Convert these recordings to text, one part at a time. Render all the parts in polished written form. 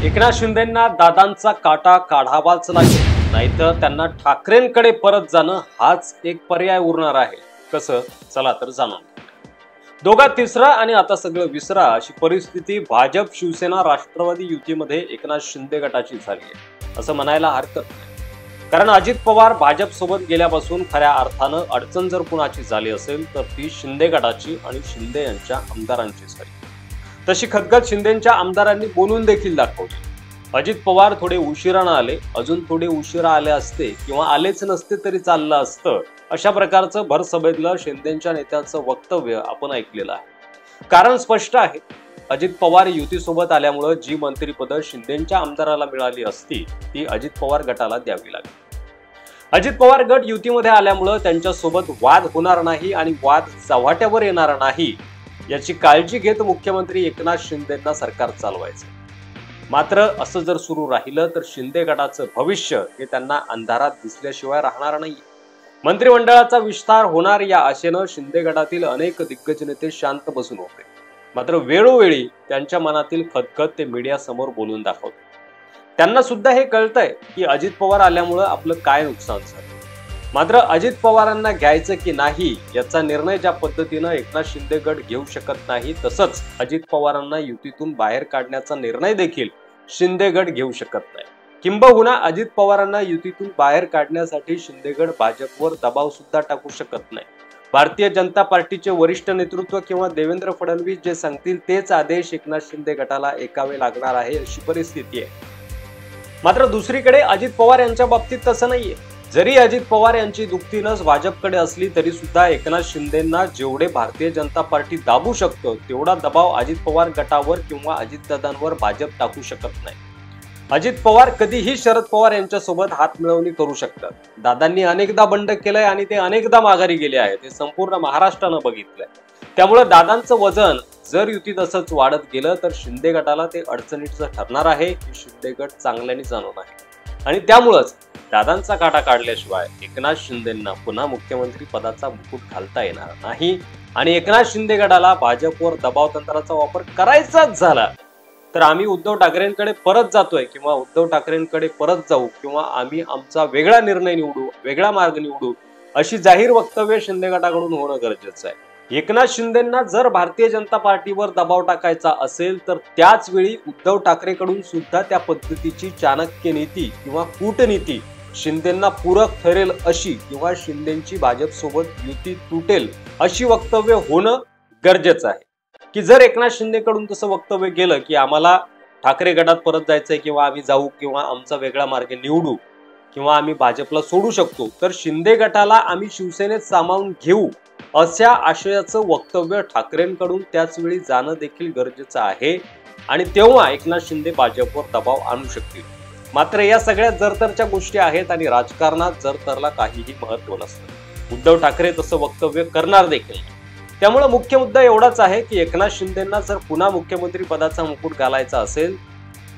एकनाथ शिंदेंना दादांचा काटा काढावाच लागेल, नाहीतर त्यांना ठाकरेंकडे परत जाणं हाच एक पर्याय उरणार आहे. कसं? चला तर जाणून घेऊया. दोघात तिसरा आणि आता सगळं विसरा अशी परिस्थिती भाजप शिवसेना राष्ट्रवादी युतीमध्ये एकनाथ शिंदे गटाची झाली आहे असं म्हणायला हरकत नाही. कारण अजित पवार भाजप सोबत गेल्यापासून खऱ्या अर्थानं अडचण जर कुणाची झाली असेल तर ती शिंदे गटाची आणि शिंदे यांच्या आमदारांची झाली. तशी खदखद शिंदेच्या आमदारांनी बोलून देखील दाखवली. अजित पवार थोडे उशिरानं आले, अजून थोडे उशिरा आले असते किंवा आलेच नसते तरी चाललं असतं, अशा प्रकारचं भरसभेतलं शिंदेच्या नेत्यांचं वक्तव्य आपण ऐकलेलं आहे. कारण स्पष्ट आहे, अजित पवार युतीसोबत आल्यामुळं जी मंत्रिपदं शिंदेच्या आमदाराला मिळाली असती ती अजित पवार गटाला द्यावी लागली. अजित पवार गट युतीमध्ये आल्यामुळं त्यांच्यासोबत वाद होणार नाही आणि वाद चव्हाट्यावर येणार नाही याची काळजी घेत मुख्यमंत्री एकनाथ शिंदेंना सरकार चालवायचं. मात्र असं जर सुरू राहिलं तर शिंदे गटाचं भविष्य हे त्यांना अंधारात दिसल्याशिवाय राहणार नाही. मंत्रिमंडळाचा विस्तार होणार या आशेनं शिंदे गटातील अनेक दिग्गज नेते शांत बसून होते. मात्र वेळोवेळी त्यांच्या मनातील खदखद ते मीडिया समोर बोलून दाखवते. त्यांना सुद्धा हे कळतंय की अजित पवार आल्यामुळं आपलं काय नुकसान झालं. मात्र अजित पवारांना घ्यायचं की नाही याचा निर्णय ज्या पद्धतीनं एकनाथ शिंदे गट घेऊ शकत नाही, तसंच अजित पवारांना युतीतून बाहेर काढण्याचा निर्णय देखील शिंदे गट घेऊ शकत नाही. किंबहुना अजित पवारांना युतीतून बाहेर काढण्यासाठी शिंदे गट भाजपवर दबाव सुद्धा टाकू शकत नाही. भारतीय जनता पार्टीचे वरिष्ठ नेतृत्व किंवा देवेंद्र फडणवीस जे सांगतील तेच आदेश एकनाथ शिंदे गटाला ऐकावे लागणार आहे अशी परिस्थिती आहे. मात्र दुसरीकडे अजित पवार यांच्या बाबतीत तसं नाहीये. जरी अजित पवार यांची दुखती नस भाजपकडे असली तरी सुद्धा एकनाथ शिंदेंना जेवढे भारतीय जनता पार्टी दाबू शकतो तेवढा दबाव अजित पवार गटावर किंवा अजितदादांवर भाजप टाकू शकत नाही. अजित पवार कधीही शरद पवार यांच्यासोबत हात मिळवणी करू शकतात. दादांनी अनेकदा बंड केलंय आणि ते अनेकदा माघारी गेले आहेत, हे संपूर्ण महाराष्ट्रानं बघितलंय. त्यामुळे दादांचं वजन जर युतीत असंच वाढत गेलं तर शिंदे गटाला ते अडचणीचं ठरणार आहे हे शिंदे गट चांगल्याने जाणून आहे. आणि त्यामुळंच दादांचा काटा काढल्याशिवाय एकनाथ शिंदेंना पुन्हा मुख्यमंत्री पदाचा मुकुट घालता येणार नाही. आणि एकनाथ शिंदे गटाला भाजपवर दबाव तंत्राचा वापर करायचाच झाला तर आम्ही उद्धव ठाकरेंकडे परत जातोय किंवा उद्धव ठाकरेंकडे परत जाऊ किंवा आम्ही आमचा वेगळा निर्णय निवडू, वेगळा मार्ग निवडू अशी जाहीर वक्तव्य शिंदे गटाकडून होणं गरजेचं आहे. एकनाथ शिंदेंना जर भारतीय जनता पार्टीवर दबाव टाकायचा असेल तर त्याच वेळी उद्धव ठाकरेकडून सुद्धा त्या पद्धतीची चाणक्य नीती किंवा कूटनीती शिंदेंना पूरक ठरेल अशी किंवा शिंदेची भाजप सोबत युती तुटेल अशी वक्तव्य होणं गरजेचं आहे. की जर एकनाथ शिंदेकडून तसं वक्तव्य गेलं की आम्हाला ठाकरे गटात परत जायचंय किंवा आम्ही जाऊ किंवा आमचा वेगळा मार्ग निवडू किंवा आम्ही भाजपला सोडू शकतो तर शिंदे गटाला आम्ही शिवसेनेत सामावून घेऊ अशा आशयाचं वक्तव्य ठाकरेंकडून त्याच वेळी जाणं देखील गरजेचं आहे. आणि तेव्हा एकनाथ शिंदे भाजपवर दबाव आणू शकतील. मात्र या सगळ्या जरतरच्या गोष्टी आहेत आणि राजकारणात जरतरला काहीही महत्व नसतं. उद्धव ठाकरे तसं वक्तव्य करणार देखील. त्यामुळे मुख्य मुद्दा एवढाच आहे की एकनाथ शिंदेंना जर पुन्हा मुख्यमंत्री पदाचा मुकुट घालायचा असेल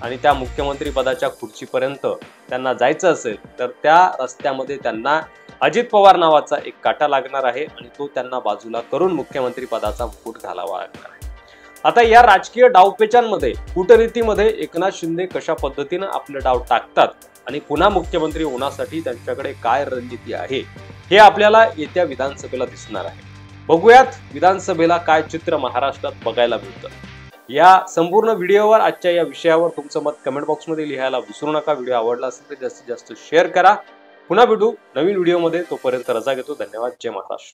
आणि त्या मुख्यमंत्री पदाच्या खुर्चीपर्यंत त्यांना जायचं असेल तर त्या रस्त्यामध्ये त्यांना अजित पवार नावाचा एक काटा लागणार आहे आणि तो त्यांना बाजूला करून मुख्यमंत्री पदाचा मुकुट घालावा लागणार आहे. आता या राजकीय डावपेचांमध्ये कूटनीतीमध्ये एकनाथ शिंदे कशा पद्धतीनं आपले डाव टाकतात आणि पुन्हा मुख्यमंत्री होण्यासाठी त्यांच्याकडे काय रणनीती आहे हे आपल्याला येत्या विधानसभेला दिसणार आहे. बघूयात विधानसभेला काय चित्र महाराष्ट्रात बघायला मिळतं. या संपूर्ण व्हिडिओवर आजच्या या विषयावर तुमचं मत कमेंट बॉक्समध्ये लिहायला विसरू नका. व्हिडिओ आवडला असेल तर जास्तीत जास्त शेअर करा. पुन्हा भेटू नवीन व्हिडिओमध्ये. तोपर्यंत रजा घेतो. धन्यवाद. जय महाराष्ट्र.